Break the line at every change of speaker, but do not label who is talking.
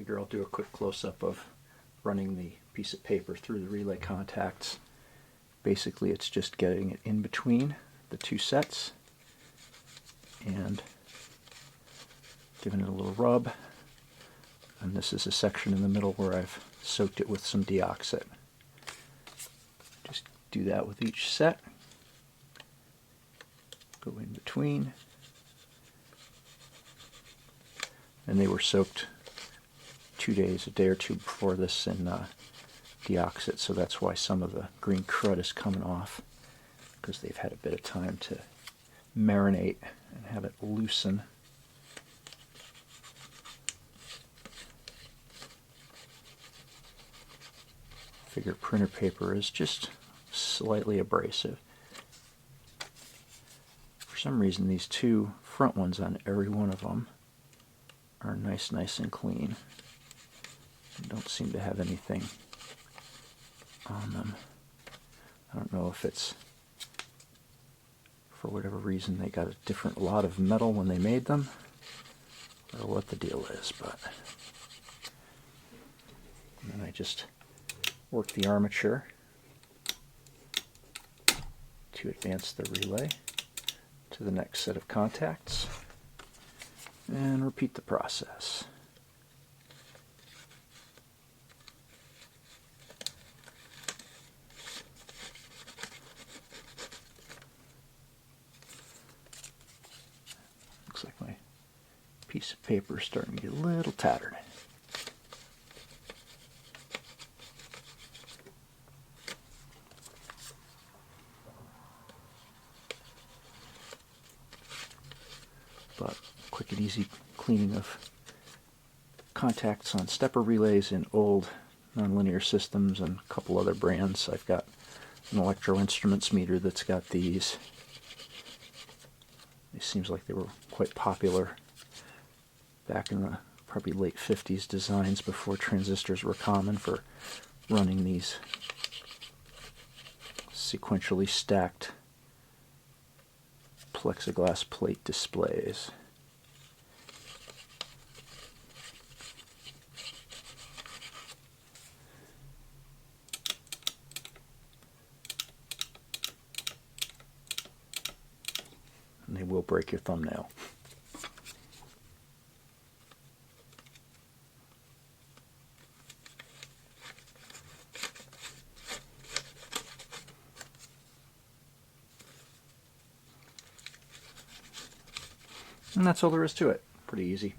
figure I'll do a quick close-up of running the piece of paper through the relay contacts. Basically, it's just getting it in between the two sets and giving it a little rub. And this is a section in the middle where I've soaked it with some Deoxit. Just do that with each set. Go in between. And they were soaked 2 days, a day or two before this in Deoxit, so that's why some of the green crud is coming off, because they've had a bit of time to marinate and have it loosen. Figure printer paper is just slightly abrasive. For some reason, these two front ones on every one of them are nice and clean. Don't seem to have anything on them. I don't know if it's, for whatever reason, they got a different lot of metal when they made them, or what the deal is, but and then I just work the armature to advance the relay to the next set of contacts and repeat the process. Looks like my piece of paper is starting to get a little tattered. But quick and easy cleaning of contacts on stepper relays in old nonlinear systems and a couple other brands. I've got an electro instruments meter that's got these. It seems like they were quite popular back in the probably late 50s designs, before transistors were common, for running these sequentially stacked plexiglass plate displays. And they will break your thumbnail. And that's all there is to it. Pretty easy.